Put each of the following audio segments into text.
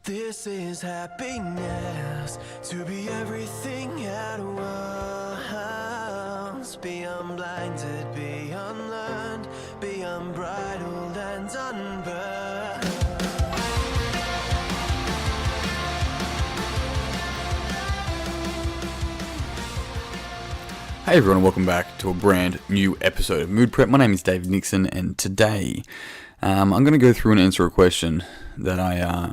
This is happiness, to be everything at once. Be unblinded, be unlearned, be unbridled and unburned. Hey everyone, welcome back to a brand new episode of Mood Prep. My name is David Nixon, and today I'm going to go through and answer a question that I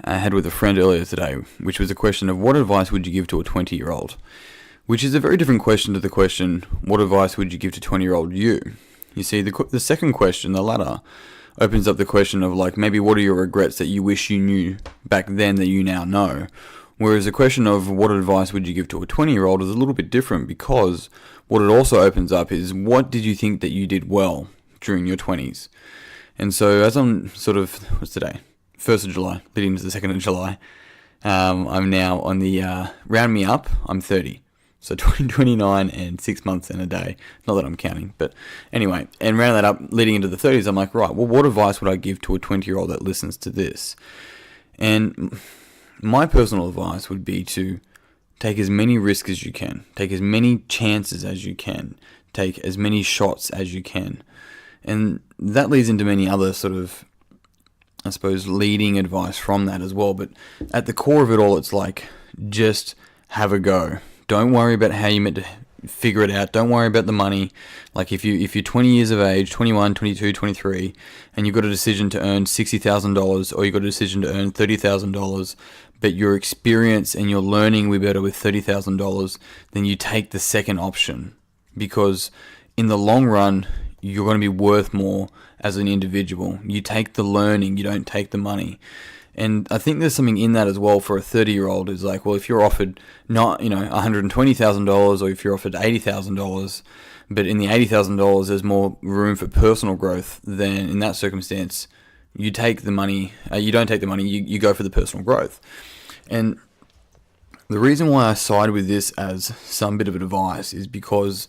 had with a friend earlier today, which was a question of what advice would you give to a 20-year-old? Which is a very different question to the question, what advice would you give to 20-year-old you? You see, the second question, the latter, opens up the question of like, maybe what are your regrets that you wish you knew back then that you now know? Whereas the question of what advice would you give to a 20-year-old is a little bit different, because what it also opens up is what did you think that you did well during your 20s? And so as I'm sort of, what's today? 1st of July, leading into the 2nd of July, I'm now on the, round me up, I'm 30. So 29 and 6 months and a day. Not that I'm counting, but anyway. And round that up, leading into the 30s, I'm like, right, well, what advice would I give to a 20-year-old that listens to this? And my personal advice would be to take as many risks as you can. Take as many chances as you can. Take as many shots as you can. And that leads into many other sort of, I suppose, leading advice from that as well. But at the core of it all, it's like, just have a go. Don't worry about how you meant to figure it out. Don't worry about the money. Like if you're 20 years of age, 21, 22, 23, and you've got a decision to earn $60,000 or you've got a decision to earn $30,000, but your experience and your learning will be better with $30,000, then you take the second option, because in the long run, you're going to be worth more as an individual. You take the learning, you don't take the money. And I think there's something in that as well for a 30-year-old. Is like, well, if you're offered not, $120,000, or if you're offered $80,000, but in the $80,000 there's more room for personal growth, then in that circumstance, you take the money. You don't take the money. You go for the personal growth. And the reason why I side with this as some bit of advice is because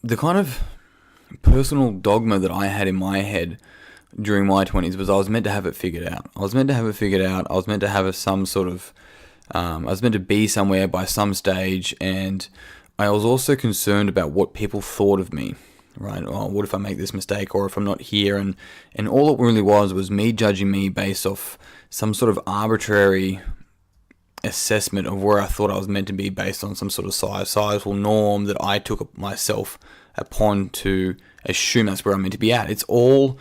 the kind of personal dogma that I had in my head during my 20s was I was meant to have it figured out. I was meant to have some sort of, I was meant to be somewhere by some stage, and I was also concerned about what people thought of me, right? Oh, what if I make this mistake, or if I'm not here? And all it really was me judging me based off some sort of arbitrary assessment of where I thought I was meant to be based on some sort of societal norm that I took myself upon to assume that's where I'm meant to be at. It's all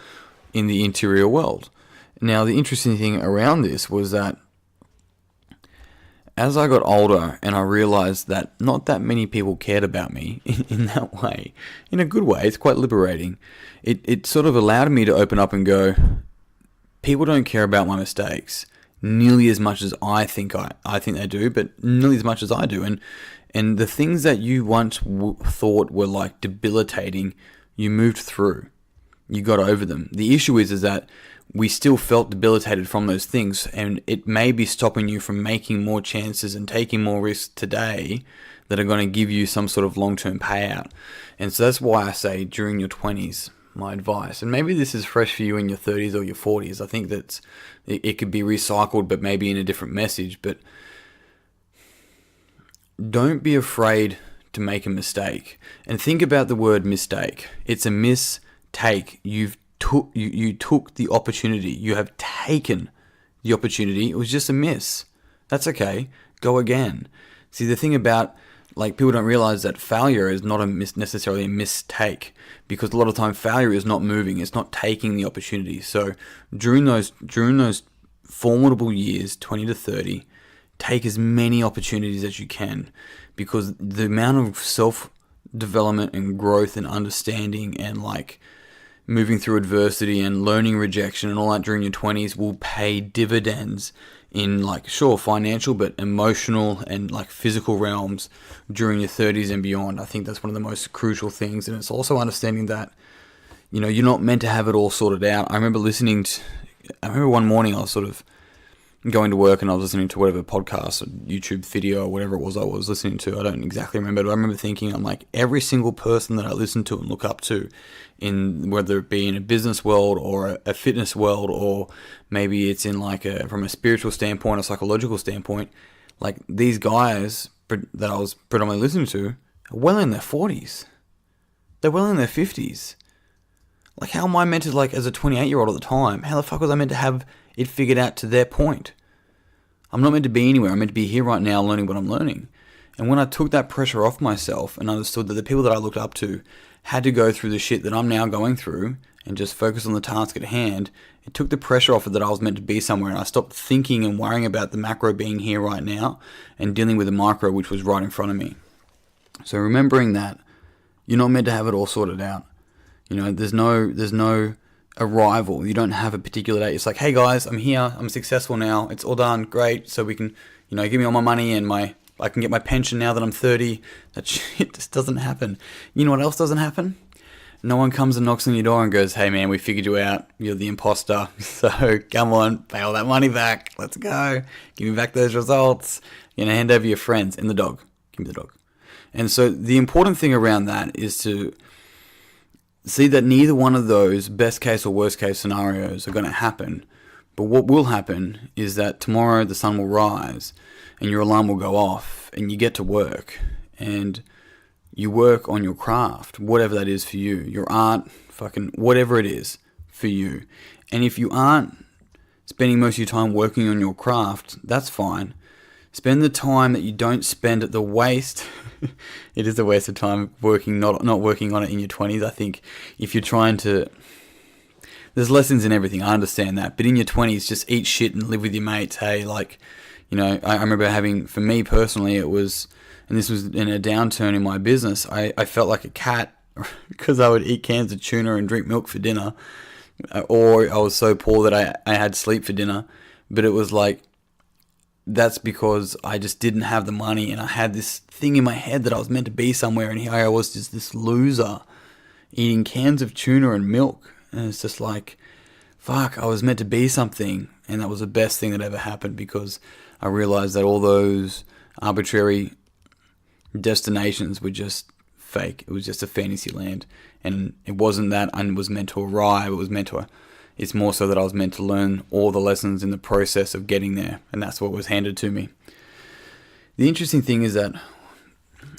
in the interior world. Now, the interesting thing around this was that as I got older and I realized that not that many people cared about me in that way, in a good way, it's quite liberating. It sort of allowed me to open up and go, people don't care about my mistakes nearly as much as I think they do, but nearly as much as I do. And the things that you once thought were like debilitating, you moved through. You got over them. The issue is that we still felt debilitated from those things, and it may be stopping you from making more chances and taking more risks today that are going to give you some sort of long-term payout. And so that's why I say during your 20s, my advice, and maybe this is fresh for you in your 30s or your 40s. I think that it could be recycled, but maybe in a different message. But don't be afraid to make a mistake. And think about the word mistake. It's a mistake. You took the opportunity. You have taken the opportunity. It was just a miss. That's okay. Go again. See, the thing about, like, people don't realize that failure is not necessarily a mistake, because a lot of time failure is not moving. It's not taking the opportunity. So during those formidable years, 20 to 30, take as many opportunities as you can, because the amount of self-development and growth and understanding and like moving through adversity and learning rejection and all that during your 20s will pay dividends in, like, sure, financial, but emotional and like physical realms during your 30s and beyond. I think that's one of the most crucial things. And it's also understanding that, you're not meant to have it all sorted out. I remember one morning I was sort of going to work and I was listening to whatever podcast or YouTube video or whatever it was I was listening to. I don't exactly remember, but I remember thinking, I'm like, every single person that I listen to and look up to, in whether it be in a business world or a fitness world, or maybe it's in like from a spiritual standpoint or psychological standpoint, like these guys that I was predominantly listening to are well in their 40s. They're well in their 50s. Like, how am I meant to, like, as a 28-year-old at the time, how the fuck was I meant to have it figured out to their point? I'm not meant to be anywhere. I'm meant to be here right now learning what I'm learning. And when I took that pressure off myself and understood that the people that I looked up to had to go through the shit that I'm now going through and just focus on the task at hand, it took the pressure off it that I was meant to be somewhere, and I stopped thinking and worrying about the macro being here right now and dealing with the micro, which was right in front of me. So remembering that you're not meant to have it all sorted out. You know, there's no arrival. You don't have a particular date. It's like, hey guys, I'm here. I'm successful now. It's all done. Great. So we can, give me all my money and I can get my pension now that I'm 30. That shit just doesn't happen. You know what else doesn't happen? No one comes and knocks on your door and goes, hey man, we figured you out. You're the imposter. So come on, pay all that money back. Let's go. Give me back those results. Hand over your friends and the dog. Give me the dog. And so the important thing around that is to see that neither one of those best case or worst case scenarios are going to happen. But what will happen is that tomorrow the sun will rise and your alarm will go off and you get to work and you work on your craft, whatever that is for you, your art, fucking whatever it is for you. And if you aren't spending most of your time working on your craft, that's fine. Spend the time that you don't spend at the waste. It is a waste of time working, not working on it in your 20s. I think if you're trying to... There's lessons in everything, I understand that. But in your 20s, just eat shit and live with your mates. Hey, I remember having, for me personally, it was... And this was in a downturn in my business. I felt like a cat because I would eat cans of tuna and drink milk for dinner. Or I was so poor that I had sleep for dinner. But it was like... That's because I just didn't have the money and I had this thing in my head that I was meant to be somewhere, and here I was, just this loser eating cans of tuna and milk. And it's just like, fuck, I was meant to be something, and that was the best thing that ever happened, because I realized that all those arbitrary destinations were just fake. It was just a fantasy land, and it wasn't that I was meant to arrive. It's more so that I was meant to learn all the lessons in the process of getting there, and that's what was handed to me. The interesting thing is that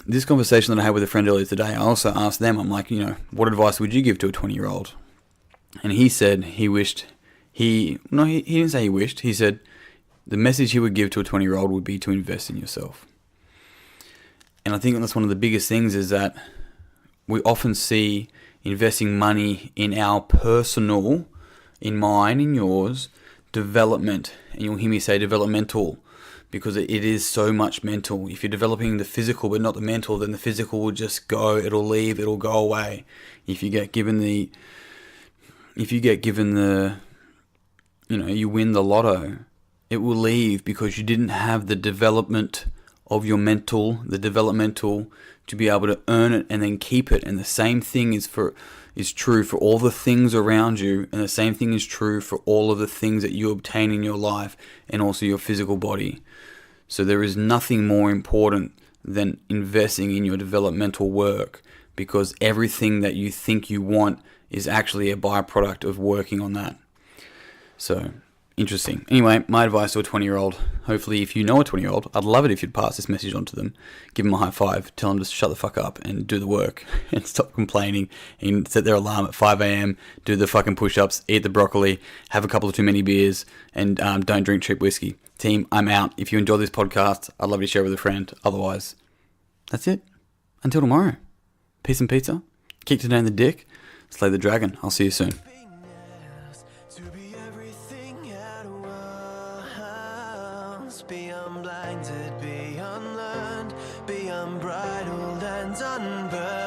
this conversation that I had with a friend earlier today, I also asked them, I'm like, what advice would you give to a 20-year-old? And he said he didn't say he wished, he said the message he would give to a 20-year-old would be to invest in yourself. And I think that's one of the biggest things, is that we often see investing money in our personal, in mine, in yours, development. And you'll hear me say developmental, because it is so much mental. If you're developing the physical but not the mental, then the physical will just go, it'll leave, it'll go away. If you get given the, you win the lotto, it will leave because you didn't have the development of your mental, the developmental to be able to earn it and then keep it. And the same thing is true for all the things around you, and the same thing is true for all of the things that you obtain in your life and also your physical body. So there is nothing more important than investing in your developmental work, because everything that you think you want is actually a byproduct of working on that. So, interesting. Anyway, my advice to a 20-year-old, hopefully if you know a 20-year-old, I'd love it if you'd pass this message on to them. Give them a high five, tell them to shut the fuck up and do the work and stop complaining, and set their alarm at 5 a.m, do the fucking push-ups, eat the broccoli, have a couple of too many beers, and don't drink cheap whiskey. Team, I'm out. If you enjoy this podcast, I'd love you to share it with a friend. Otherwise, that's it. Until tomorrow. Peace and pizza. Kick today in the dick. Slay the dragon. I'll see you soon. To be everything at once, be unblinded, be unlearned, be unbridled and unburned.